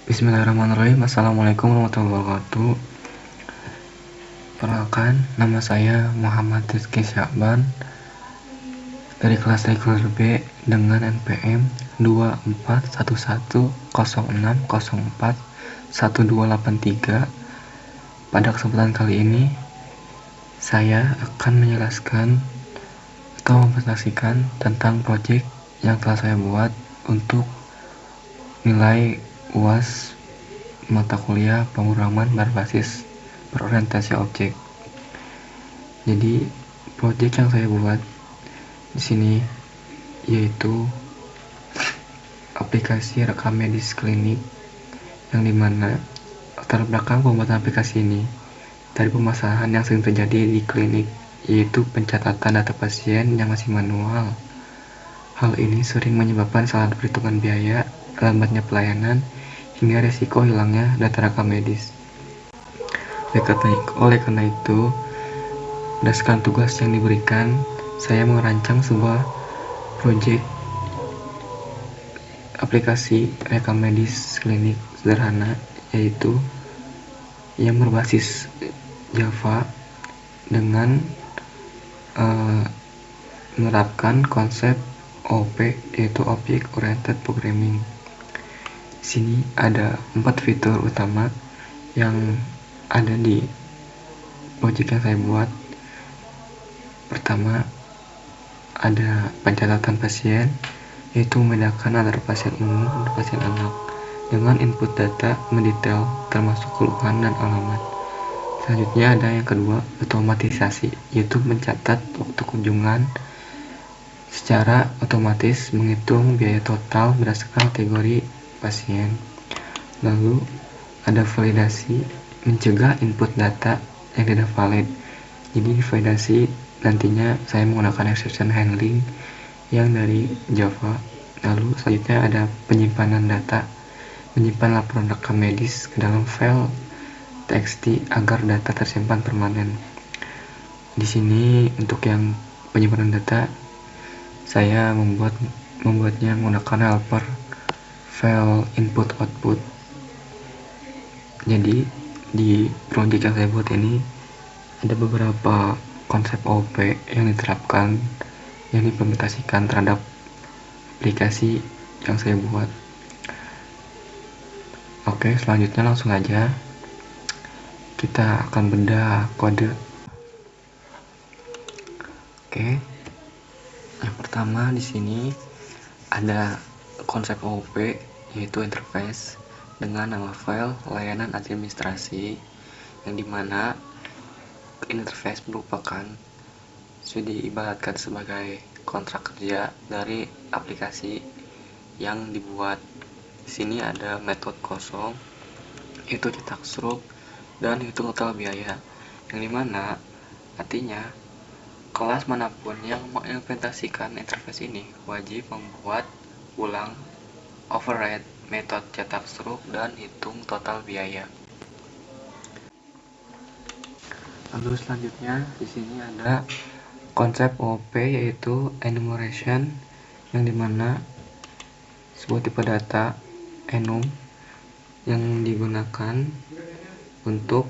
Bismillahirrahmanirrahim. Assalamualaikum warahmatullahi wabarakatuh. Perkenalkan, nama saya Muhammad Rizky Syakban dari kelas reguler B dengan NPM 241106041283. Pada kesempatan kali ini, saya akan menjelaskan atau mempresentasikan tentang proyek yang telah saya buat untuk nilai UAS mata kuliah pemrograman berbasis berorientasi objek. Jadi proyek yang saya buat di sini yaitu aplikasi rekam medis klinik, yang dimana latar belakang pembuatan aplikasi ini dari permasalahan yang sering terjadi di klinik, yaitu pencatatan data pasien yang masih manual. Hal ini sering menyebabkan salah perhitungan biaya, lambatnya pelayanan, hingga resiko hilangnya data rekam medis. Oleh karena itu, berdasarkan tugas yang diberikan, saya merancang sebuah proyek aplikasi rekam medis klinik sederhana, yaitu yang berbasis Java dengan menerapkan konsep OP, yaitu Object Oriented Programming. Di sini ada 4 fitur utama yang ada di proyek yang saya buat. Pertama, ada pencatatan pasien, yaitu membedakan antara pasien umum dan pasien anak dengan input data mendetail termasuk keluhan dan alamat. Selanjutnya ada yang kedua, otomatisasi, yaitu mencatat waktu kunjungan secara otomatis, menghitung biaya total berdasarkan kategori pasien. Lalu ada validasi, mencegah input data yang tidak valid. Jadi validasi nantinya saya menggunakan exception handling yang dari Java. Lalu selanjutnya ada penyimpanan data, menyimpan laporan rekam medis ke dalam file TXT agar data tersimpan permanen. Di sini untuk yang penyimpanan data, saya membuatnya menggunakan helper file input output. Jadi di project yang saya buat ini ada beberapa konsep OP yang diterapkan, yang diimplementasikan terhadap aplikasi yang saya buat. Oke, selanjutnya langsung aja kita akan bedah kode. Oke, yang pertama di sini ada konsep OP, yaitu interface dengan nama file layanan administrasi, yang dimana interface merupakan sudah diibaratkan sebagai kontrak kerja dari aplikasi yang dibuat. Di sini ada metode kosong, yaitu cetak struk dan hitung total biaya, yang dimana artinya kelas manapun yang mengimplementasikan interface ini wajib membuat ulang override metode cetak struk dan hitung total biaya. Lalu selanjutnya di sini ada konsep OP, yaitu enumeration, yang dimana sebuah tipe data enum yang digunakan untuk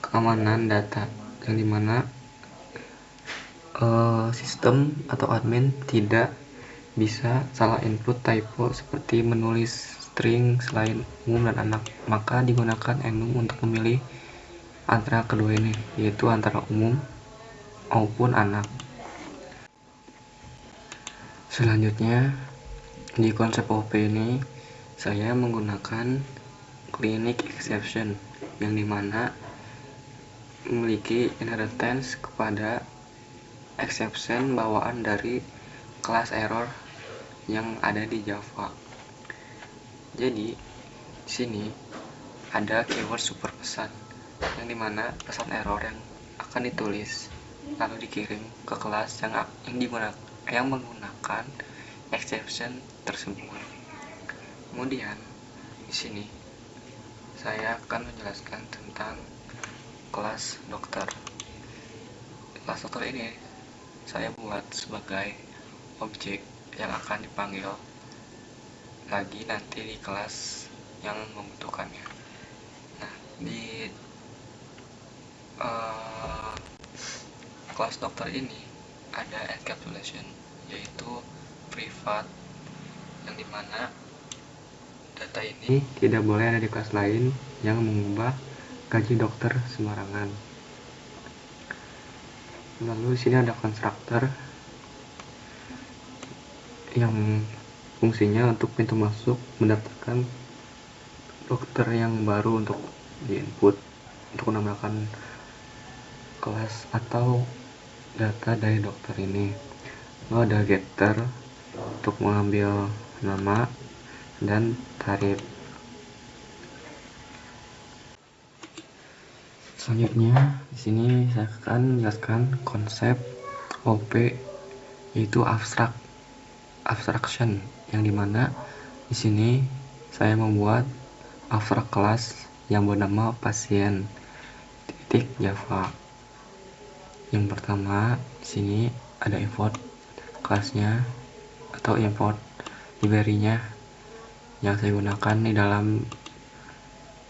keamanan data, yang dimana sistem atau admin tidak bisa salah input typo seperti menulis string selain umum dan anak, maka digunakan enum untuk memilih antara kedua ini, yaitu antara umum maupun anak. Selanjutnya di konsep OP ini saya menggunakan clinic exception, yang dimana memiliki inheritance kepada exception bawaan dari kelas error yang ada di Java. Jadi di sini ada keyword super pesan, yang dimana pesan error yang akan ditulis lalu dikirim ke kelas yang menggunakan exception tersebut. Kemudian di sini saya akan menjelaskan tentang kelas dokter. Kelas dokter ini saya buat sebagai objek yang akan dipanggil lagi nanti di kelas yang membutuhkannya. Nah, di kelas dokter ini ada encapsulation, yaitu privat, yang dimana data ini tidak boleh ada di kelas lain yang mengubah gaji dokter sembarangan. Lalu di sini ada konstruktor yang fungsinya untuk pintu masuk mendaftarkan dokter yang baru untuk di-input untuk menambahkan kelas atau data dari dokter ini. Lalu ada getter untuk mengambil nama dan tarif. Selanjutnya di sini saya akan menjelaskan konsep OP, yaitu abstraction, yang dimana di sini saya membuat abstrak kelas yang bernama pasien titik Java. Yang pertama di sini ada import kelasnya atau import library-nya yang saya gunakan di dalam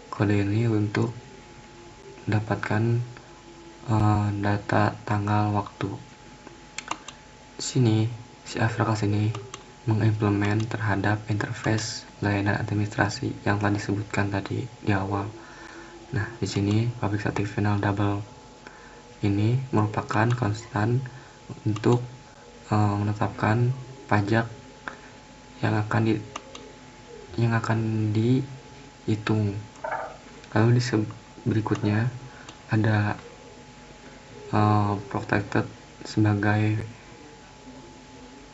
kode ini untuk mendapatkan data tanggal waktu. Di sini si abstrak kelas ini mengimplement terhadap interface layanan administrasi yang telah disebutkan tadi di awal. Nah, di sini public static final double ini merupakan konstan untuk menetapkan pajak yang akan dihitung. Lalu di berikutnya ada protected sebagai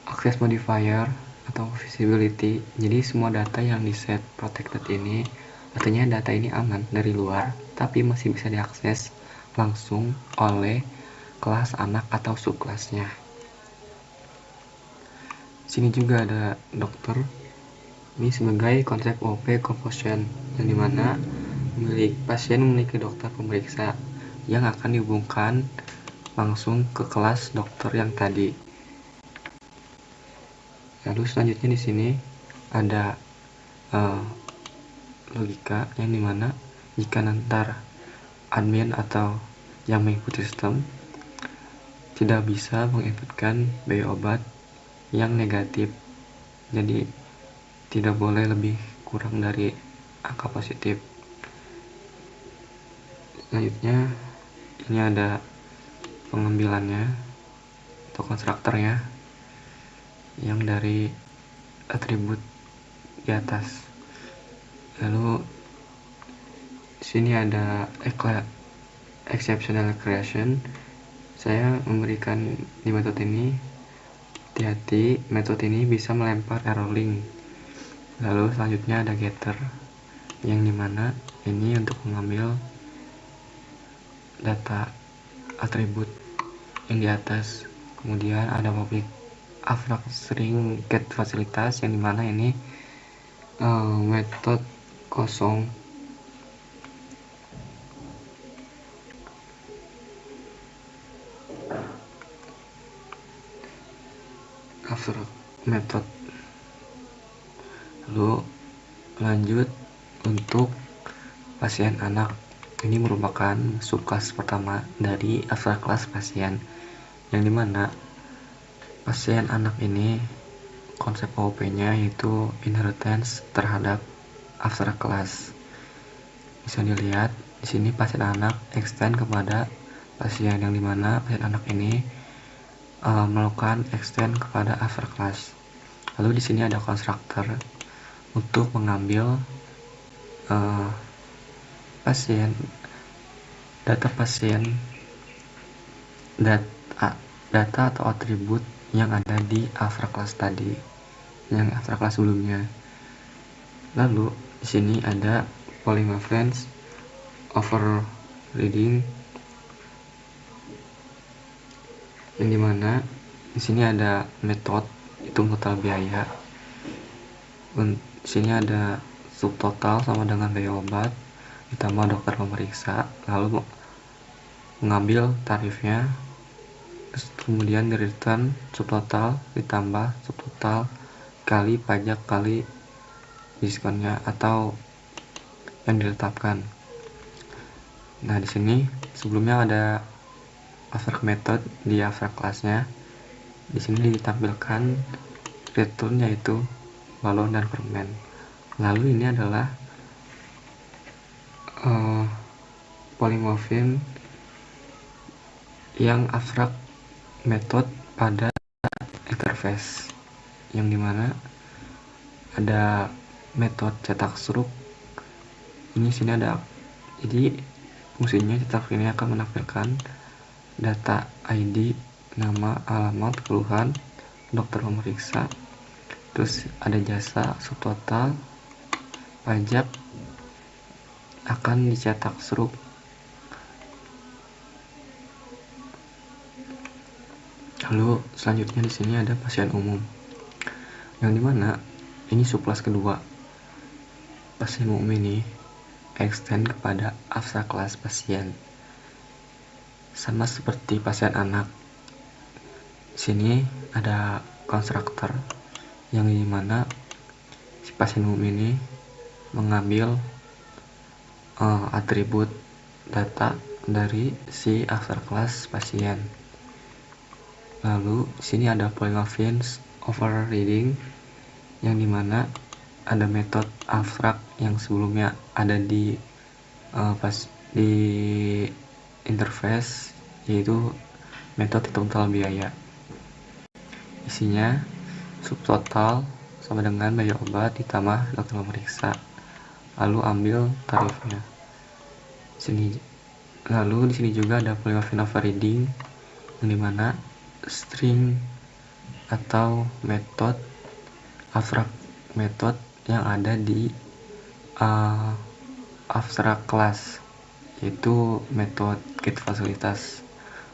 access modifier atau visibility. Jadi semua data yang di set protected ini artinya data ini aman dari luar, tapi masih bisa diakses langsung oleh kelas anak atau subkelasnya. Sini juga ada dokter. Ini sebagai konsep OP composition, yang dimana pasien memiliki dokter pemeriksa yang akan dihubungkan langsung ke kelas dokter yang tadi. Lalu selanjutnya di sini ada logika, yang dimana jika nanti admin atau yang mengikuti sistem tidak bisa menginputkan biaya obat yang negatif, jadi tidak boleh lebih kurang dari angka positif. Selanjutnya ini ada pengambilannya atau konstruktornya yang dari atribut di atas. Lalu di sini ada exceptional creation. Saya memberikan di metode ini, hati-hati, metode ini bisa melempar error link. Lalu selanjutnya ada getter, yang dimana ini untuk mengambil data atribut yang di atas. Kemudian ada public abstract string get fasilitas, yang dimana ini metode kosong. Abstract method. Lalu lanjut untuk pasien anak. Ini merupakan subkelas pertama dari abstrak kelas pasien, yang dimana pasien anak ini konsep OOP-nya yaitu inheritance terhadap abstrak kelas. Bisa dilihat di sini pasien anak extend kepada pasien, yang dimana pasien anak ini melakukan extend kepada abstrak kelas. Lalu di sini ada konstruktor untuk mengambil data pasien, data atau atribut yang ada di abstrak kelas tadi, yang abstrak kelas sebelumnya. Lalu di sini ada polymorphism overriding, yang dimana di sini ada metode hitung total biaya. Di sini ada subtotal sama dengan biaya obat ditambah dokter pemeriksa, lalu mengambil tarifnya, kemudian di return subtotal ditambah subtotal kali pajak kali diskonnya atau yang ditetapkan. Nah, di sini sebelumnya ada abstract method di abstract kelasnya. Di sini ditampilkan return yaitu balon dan permen. Lalu ini adalah polymorphism yang abstract method pada interface, yang dimana ada metode cetak struk. Ini sini ada, jadi fungsinya cetak ini akan menampilkan data ID, nama, alamat, keluhan, dokter memeriksa, terus ada jasa, subtotal, pajak akan dicetak struk. Lalu selanjutnya di sini ada pasien umum, yang dimana ini subclass kedua. Pasien umum ini extend kepada abstract class pasien, sama seperti pasien anak. Sini ada konstruktor yang dimana si pasien umum ini mengambil atribut data dari si abstract class pasien. Lalu sini ada polymorphism overriding, yang dimana ada metode abstrak yang sebelumnya ada di interface, yaitu metode total biaya. Isinya subtotal sama dengan biaya obat ditambah dokter memeriksa, lalu ambil tarifnya. Lalu di sini juga ada polymorphism overriding, yang dimana string atau metode abstrak method yang ada di abstract class, yaitu metode get fasilitas.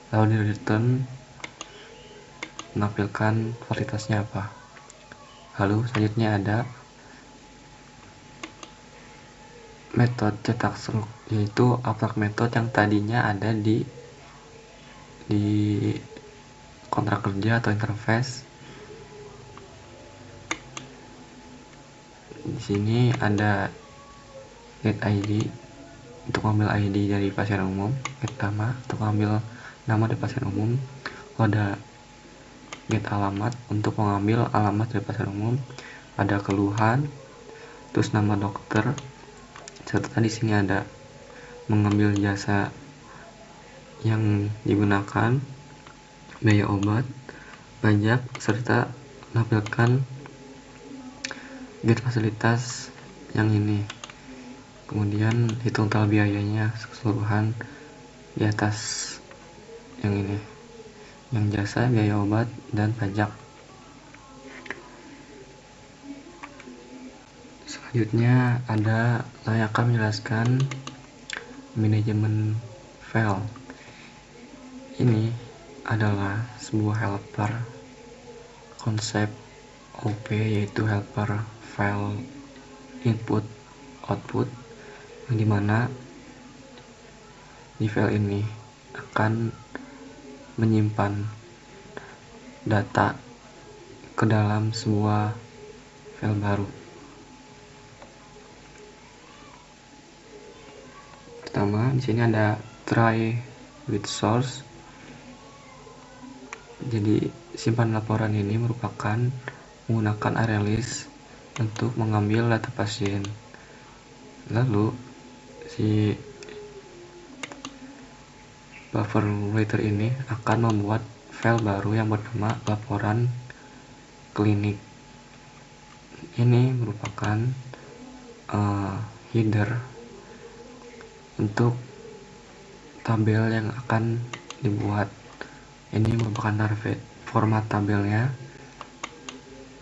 Lalu di return menampilkan fasilitasnya apa. Lalu selanjutnya ada metode cetak struk, yaitu abstract method yang tadinya ada di kontrak kerja atau interface. Di sini ada get ID untuk mengambil ID dari pasien umum, get nama untuk mengambil nama dari pasien umum, ada get alamat untuk mengambil alamat dari pasien umum, ada keluhan, terus nama dokter, serta di sini ada mengambil jasa yang digunakan, biaya obat, pajak, serta menampilkan get fasilitas yang ini. Kemudian hitung total biayanya keseluruhan di atas yang ini, yang jasa, biaya obat, dan pajak. Selanjutnya ada saya akan menjelaskan manajemen file. Ini adalah sebuah helper konsep OP, yaitu helper file input output, yang dimana di file ini akan menyimpan data ke dalam sebuah file baru. Pertama, di sini ada try with source. Jadi simpan laporan ini merupakan menggunakan array list untuk mengambil data pasien. Lalu si buffer writer ini akan membuat file baru yang bernama laporan klinik. Ini merupakan header untuk tabel yang akan dibuat. Ini merupakan target. Format tabelnya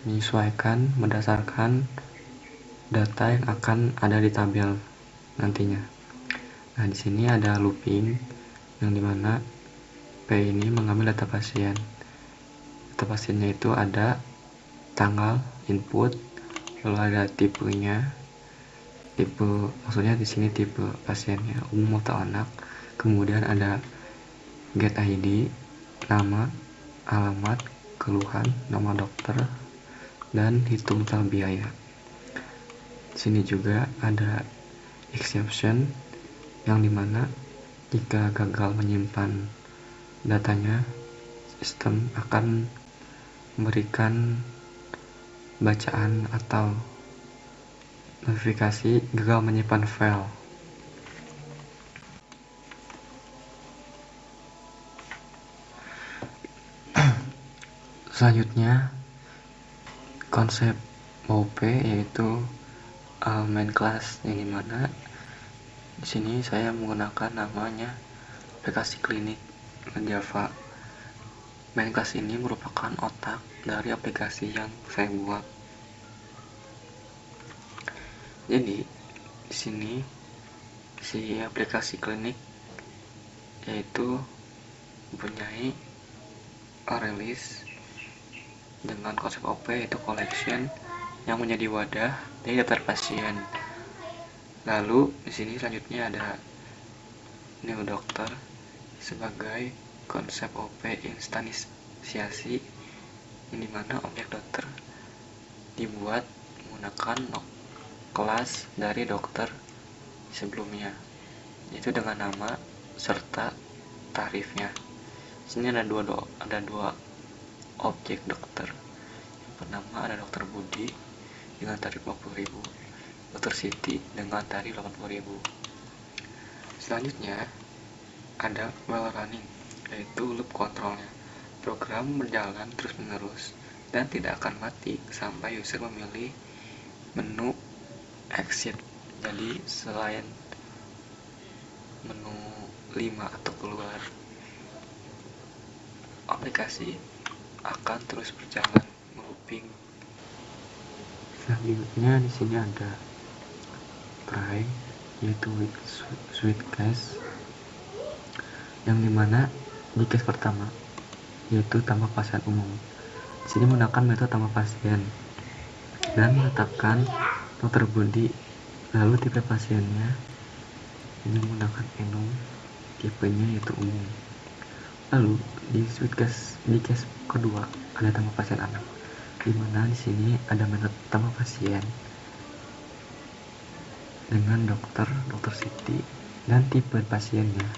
menyesuaikan berdasarkan data yang akan ada di tabel nantinya. Nah, di sini ada looping, yang dimana P ini mengambil data pasien. Data pasiennya itu ada tanggal input, lalu ada tipenya, tipe, maksudnya di sini tipe pasiennya umum atau anak. Kemudian ada get ID, nama, alamat, keluhan, nama dokter, dan hitung total biaya. Sini juga ada exception, yang dimana jika gagal menyimpan datanya, sistem akan memberikan bacaan atau notifikasi gagal menyimpan file. Selanjutnya, konsep OP yaitu main class, yang dimana di sini saya menggunakan namanya aplikasi klinik Java. Main class ini merupakan otak dari aplikasi yang saya buat. Jadi di sini si aplikasi klinik yaitu mempunyai release dengan konsep OP yaitu collection yang menjadi wadah dari daftar pasien. Lalu di sini selanjutnya ada new doctor sebagai konsep OP instansiasi, yang dimana objek dokter dibuat menggunakan kelas dari dokter sebelumnya, yaitu dengan nama serta tarifnya. Di sini ada dua objek dokter. Yang pertama ada dokter Budi dengan tarif 50.000, dokter Siti dengan tarif 80.000. Selanjutnya ada while running, yaitu loop kontrolnya. Program berjalan terus menerus dan tidak akan mati sampai user memilih menu exit. Jadi selain menu 5 atau keluar, aplikasi akan terus berjalan looping. Selanjutnya di sini ada try, yaitu with sweet case, yang dimana di case pertama yaitu tambah pasien umum. Di sini menggunakan metode tambah pasien dan menetapkan dokter Budi, lalu tipe pasiennya ini menggunakan enum, tipenya yaitu umum. Lalu di case kedua ada tambah pasien anak, di mana di sini ada metode tambah pasien dengan dokter Siti dan tipe pasiennya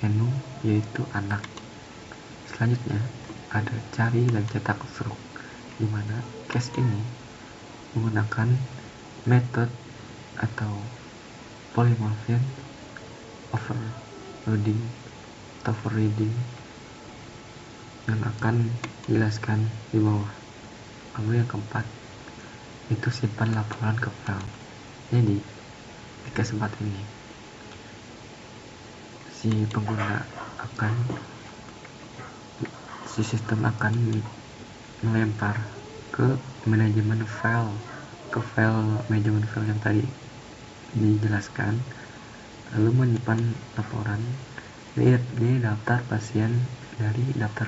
enum yaitu anak. Selanjutnya ada cari dan cetak struk, di mana case ini menggunakan metode atau polymorphism overloading atau overriding yang akan dijelaskan di bawah. Lalu yang keempat itu simpan laporan ke file. Jadi di kesempatan ini si sistem akan melempar ke manajemen file, ke file manajemen file yang tadi dijelaskan, lalu menyimpan laporan dari daftar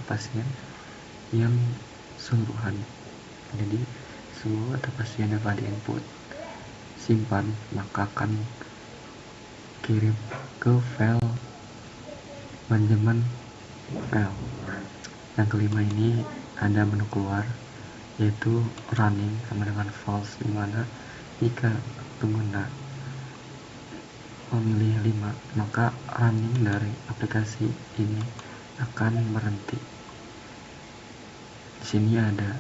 pasien yang sungguhan. Jadi semua data pasien yang telah diinput simpan, maka akan kirim ke file manajemen file. Yang kelima ini ada menu keluar, yaitu running sama dengan false, dimana jika pengguna memilih 5, maka running dari aplikasi ini akan berhenti. Di sini ada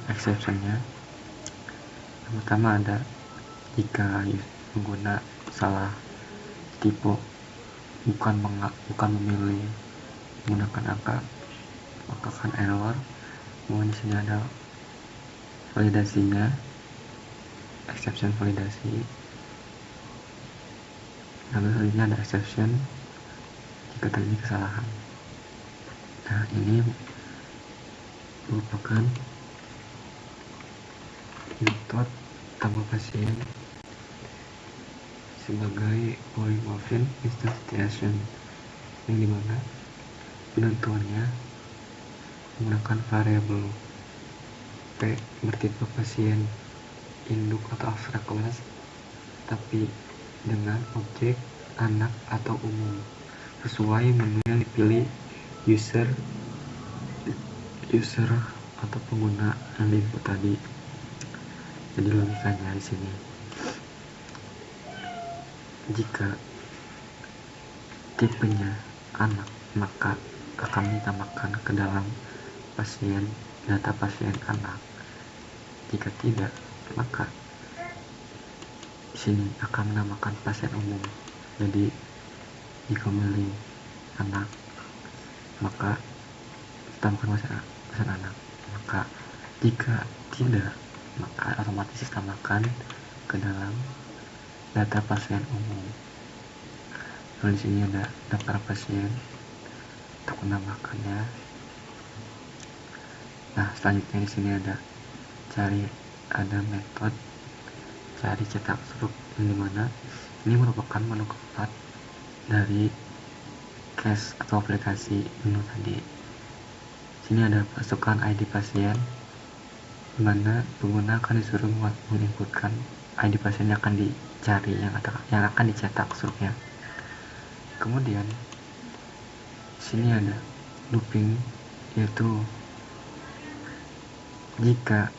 exceptionnya. Yang pertama ada jika pengguna salah tipe, bukan memilih menggunakan angka, maka akan error. Kemudian di sini ada validasinya, exception validasi. Lalu selanjutnya ada exception jika terjadi kesalahan. Nah, ini merupakan metode tambah pasien sebagai polymorphism instantiation, yang dimana penentuannya menggunakan variabel P bertipe pasien induk atau abstrak kelas, tapi dengan objek anak atau umum sesuai menu yang dipilih user atau pengguna yang diinput tadi. Jadi logikanya di sini Jika tipenya anak, maka akan ditambahkan ke dalam data pasien anak. Jika tidak, maka sini akan menambahkan pasien umum. Jadi jika memilih anak, maka tambahkan pasien anak. Maka jika tidak, maka otomatis ditambahkan ke dalam data pasien umum. Lalu di sini ada daftar pasien untuk menambahkannya. Nah, selanjutnya di sini ada metode cari cetak struk, yang dimana ini merupakan menu keempat dari case atau aplikasi menu tadi. Sini ada masukkan ID pasien, dimana pengguna akan disuruh menginputkan ID pasien yang akan dicari, yang akan dicetak struknya. Kemudian sini ada looping, yaitu jika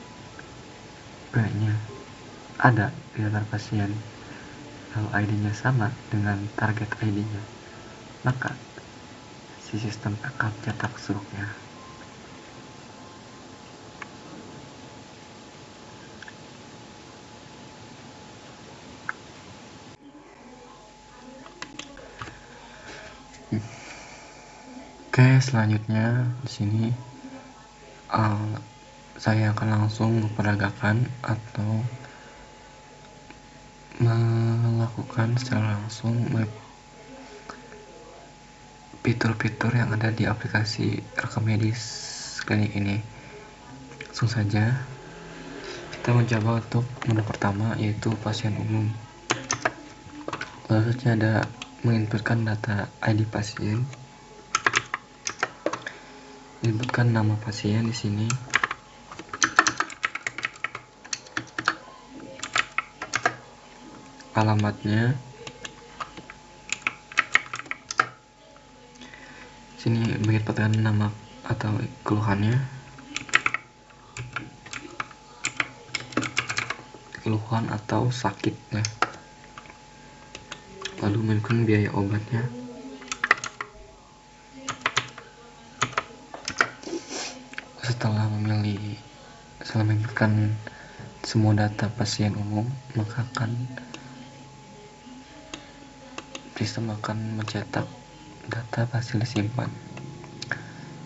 B-nya ada di daftar pasien lalu ID-nya sama dengan target ID-nya, maka si sistem akan cetak struknya. Oke, selanjutnya di sini saya akan langsung memperagakan atau melakukan secara langsung fitur-fitur yang ada di aplikasi rekam medis klinik ini. Langsung saja kita mencoba untuk menu pertama, yaitu pasien umum. Lalu ada menginputkan data ID pasien, inputkan nama pasien di sini, alamatnya, sini menginputkan nama atau keluhan atau sakitnya, lalu menentukan biaya obatnya. Setelah menginputkan semua data pasien umum, maka sistem akan mencetak data hasil disimpan.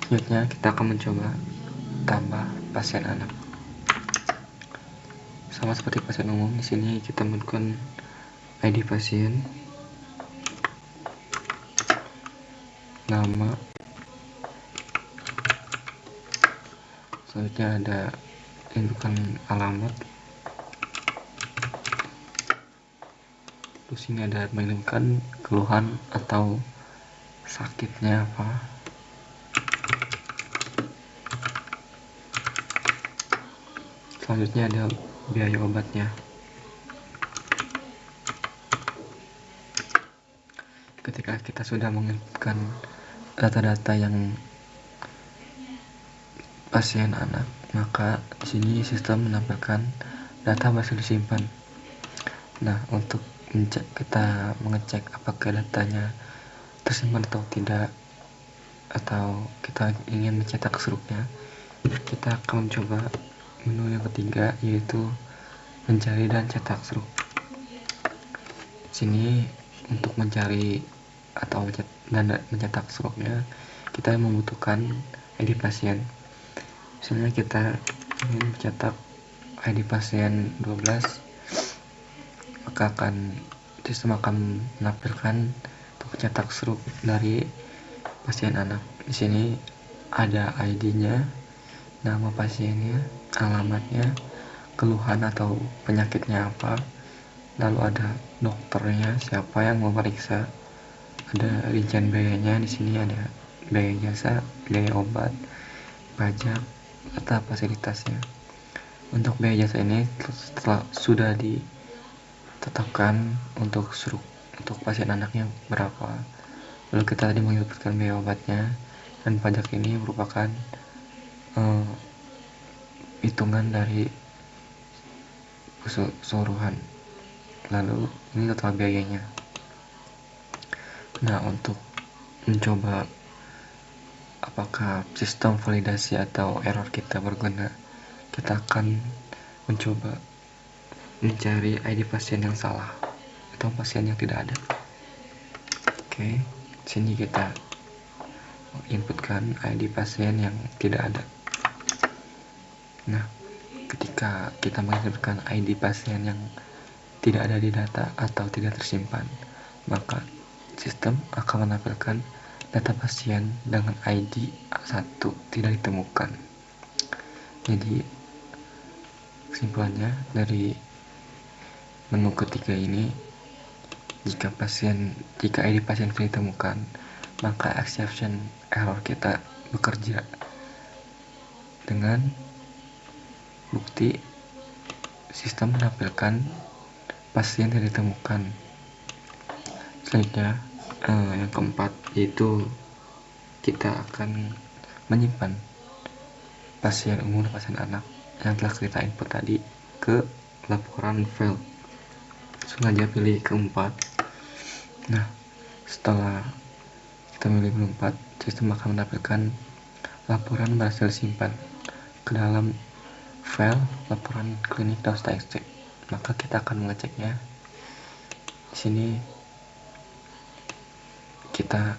Selanjutnya kita akan mencoba tambah pasien anak. Sama seperti pasien umum, di sini kita menentukan ID pasien, nama, selanjutnya ada inputkan alamat. Terus ini ada mengirimkan keluhan atau sakitnya apa. Selanjutnya ada biaya obatnya. Ketika kita sudah menginputkan data-data yang pasien anak, maka di sini sistem menampilkan data masih disimpan. Nah, untuk kita mengecek apakah datanya tersimpan atau tidak, atau kita ingin mencetak struknya, kita akan mencoba menu yang ketiga, yaitu mencari dan cetak struk. Sini untuk mencari atau mencetak struknya, kita membutuhkan ID pasien. Misalnya kita ingin mencetak ID pasien 12, maka sistem akan menampilkan untuk cetak struk dari pasien anak. Di sini ada ID-nya, nama pasiennya, alamatnya, keluhan atau penyakitnya apa, lalu ada dokternya, siapa yang memeriksa, ada rincian biayanya. Di sini ada biaya jasa, biaya obat, pajak, serta fasilitasnya. Untuk biaya jasa ini sudah ditetapkan untuk pasien anaknya berapa. Lalu kita tadi menyebutkan biaya obatnya, dan pajak ini merupakan hitungan dari keseluruhan. Lalu ini total biayanya. Nah, untuk mencoba apakah sistem validasi atau error kita berguna, kita akan mencoba mencari ID pasien yang salah atau pasien yang tidak ada. Oke, sini kita inputkan ID pasien yang tidak ada. Nah, ketika kita menginputkan ID pasien yang tidak ada di data atau tidak tersimpan, maka sistem akan menampilkan data pasien dengan ID 1 tidak ditemukan. Jadi kesimpulannya dari menu ketiga ini, jika ID pasien tidak ditemukan, maka exception error kita bekerja dengan bukti sistem menampilkan pasien tidak ditemukan. Selanjutnya, yang keempat yaitu kita akan menyimpan pasien umum dan pasien anak yang telah kita input tadi ke laporan file. Sengaja pilih keempat. Nah, setelah kita memilih keempat, sistem akan menampilkan laporan berhasil simpan ke dalam file laporan klinik.txt. Maka kita akan mengeceknya. Di sini kita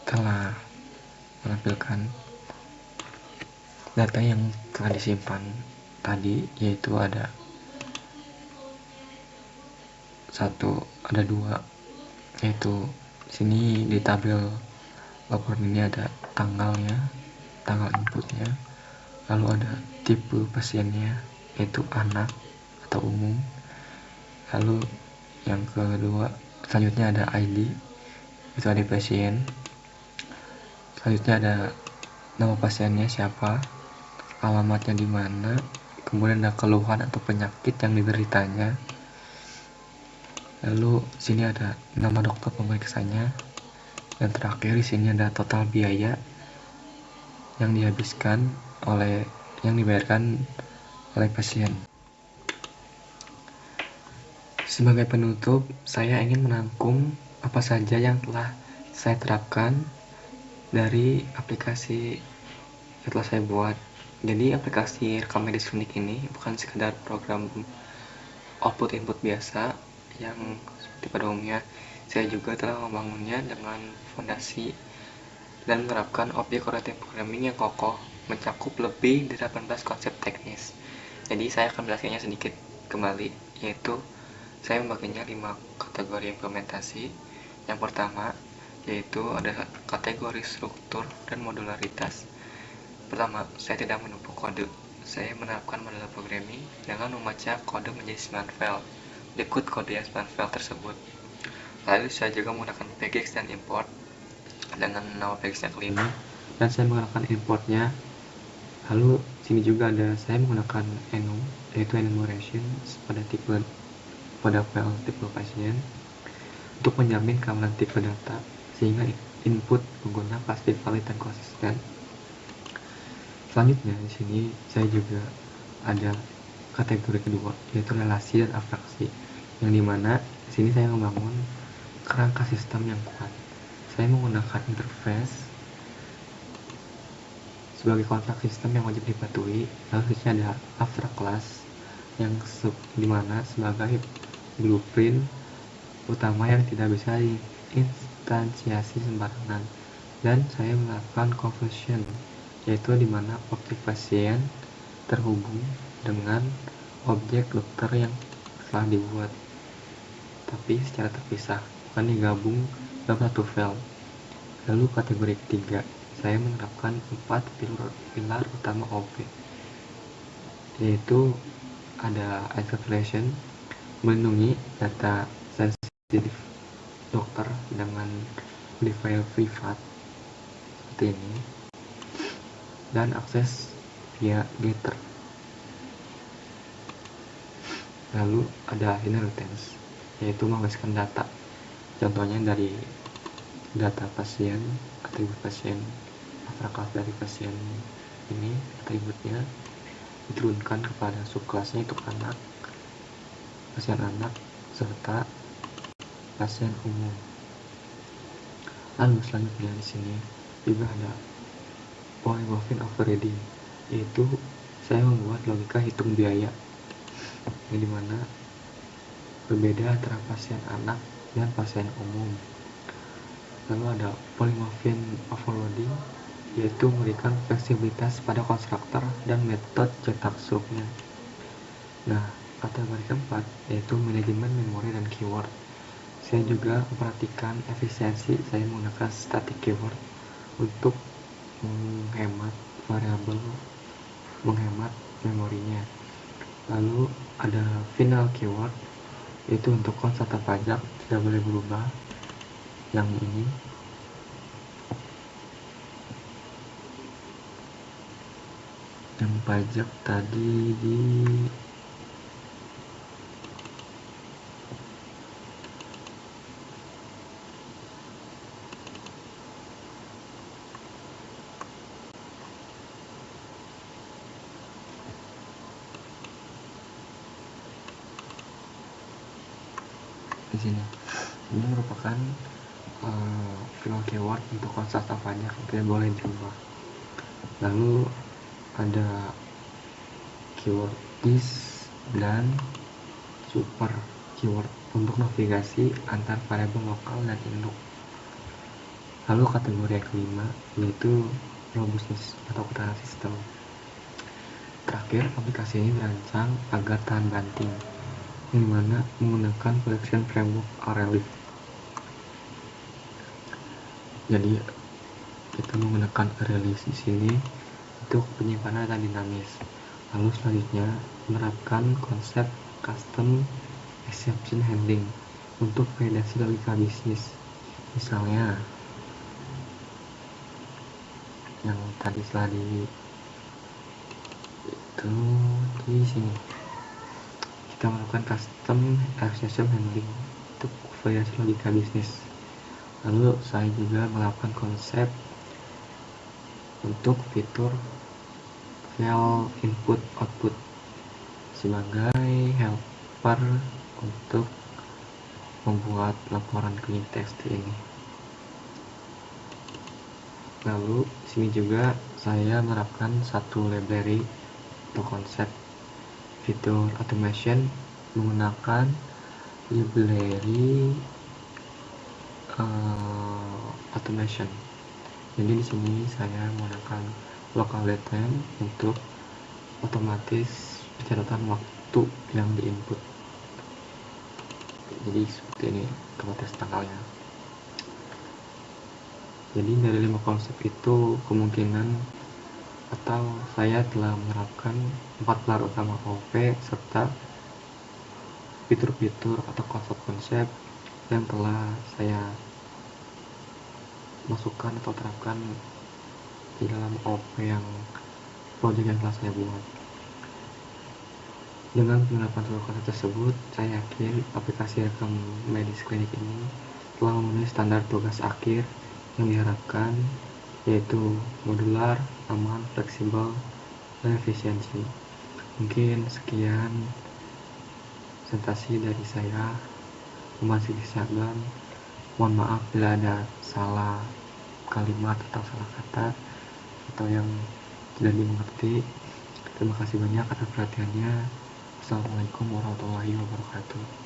telah menampilkan data yang telah disimpan tadi, yaitu ada dua, yaitu sini di tabel laporan ini ada tanggalnya, tanggal inputnya, lalu ada tipe pasiennya yaitu anak atau umum, lalu yang kedua selanjutnya ada ID, itu ada pasien, selanjutnya ada nama pasiennya siapa, alamatnya di mana, kemudian ada keluhan atau penyakit yang dideritanya, lalu sini ada nama dokter pemeriksanya, dan terakhir di sini ada total biaya yang dibayarkan oleh pasien. Sebagai penutup, saya ingin merangkum apa saja yang telah saya terapkan dari aplikasi yang telah saya buat. Jadi aplikasi rekam medis klinik ini bukan sekedar program output input biasa yang seperti pada umumnya. Saya juga telah membangunnya dengan fondasi dan menerapkan objek-oriented programming yang kokoh, mencakup lebih dari 18 konsep teknis. Jadi saya akan menjelaskannya sedikit kembali, yaitu saya membaginya 5 kategori implementasi. Yang pertama yaitu ada kategori struktur dan modularitas. Pertama, saya tidak menumpuk kode. Saya menerapkan model programming dengan membaca kode menjadi 9 file. Berikut kode yang 9 file tersebut. Lalu saya juga menggunakan pgx dan import dengan nama pgx-nya kelima, dan saya menggunakan importnya. Lalu sini juga ada saya menggunakan enum, yaitu enumeration pada file tipe pasien untuk menjamin keamanan tipe data sehingga input pengguna pasti valid dan konsisten. Selanjutnya di sini saya juga ada kategori kedua, yaitu relasi dan abstraksi, yang dimana di sini saya membangun kerangka sistem yang kuat. Saya menggunakan interface sebagai kontrak sistem yang wajib dipatuhi. Lalu di sini ada abstract class yang dimana sebagai blueprint utama yang tidak bisa diinstansiasi sembarangan, dan saya melakukan conversion, yaitu dimana objek pasien terhubung dengan objek dokter yang telah dibuat tapi secara terpisah, bukan digabung dalam satu file. Lalu kategori ketiga, saya menerapkan 4 pilar utama OP, yaitu ada encapsulation, melindungi data sensitif dokter dengan di file privat seperti ini, dan akses via getter. Lalu ada inheritance, yaitu menghasilkan data, contohnya dari data pasien, atribut pasien, abstrak dari pasien ini, atributnya diturunkan kepada subkelasnya itu anak, pasien anak, serta pasien umum. Lalu selanjutnya di sini juga ada polymorphin overriding, yaitu saya membuat logika hitung biaya, yang dimana berbeda antara pasien anak dan pasien umum. Lalu ada polymorphin overloading, yaitu memberikan fleksibilitas pada konstruktor dan metode cetak struknya. Nah, kategori keempat yaitu manajemen memori dan keyword. Saya juga memperhatikan efisiensi saya menggunakan static keyword untuk menghemat variabel, menghemat memorinya. Lalu ada final keyword, yaitu untuk konstanta pajak tidak boleh berubah. Yang ini yang pajak tadi di sini. Ini merupakan final keyword untuk konstanta pajak tidak boleh diubah. Lalu ada keyword this dan super keyword untuk navigasi antar variabel lokal dan induk. Lalu kategori yang kelima yaitu robustness atau ketahanan sistem. Terakhir, aplikasi ini dirancang agar tahan banting, yang mana menggunakan collection framework Relief. Jadi kita menggunakan Relief di sini untuk penyimpanan dan dinamis. Lalu selanjutnya menerapkan konsep custom exception handling untuk validasi logika bisnis. Misalnya yang tadi setelah itu di sini kita melakukan custom exception handling untuk validasi logika bisnis. Lalu saya juga melakukan konsep untuk fitur file input output sebagai helper untuk membuat laporan clean text ini. Lalu sini juga saya menerapkan satu library atau konsep fitur automation menggunakan library automation. Jadi di sini saya menggunakan local datetime untuk otomatis pencatatan waktu yang diinput. Jadi seperti ini otomatis tanggalnya. Jadi dari 5 konsep itu kemungkinan atau saya telah menerapkan 4 pilar utama OP serta fitur-fitur atau konsep-konsep yang telah saya masukkan atau terapkan di dalam OP yang project yang telah saya buat. Dengan penerapan seluruh konsep tersebut, saya yakin aplikasi rekam medis klinik ini telah memenuhi standar tugas akhir yang diharapkan, yaitu modular, aman, fleksibel, dan efisiensi. Mungkin sekian presentasi dari saya, Mas Sagan. Mohon maaf bila ada salah kalimat atau salah kata atau yang tidak dimengerti. Terima kasih banyak atas perhatiannya. Assalamualaikum warahmatullahi wabarakatuh.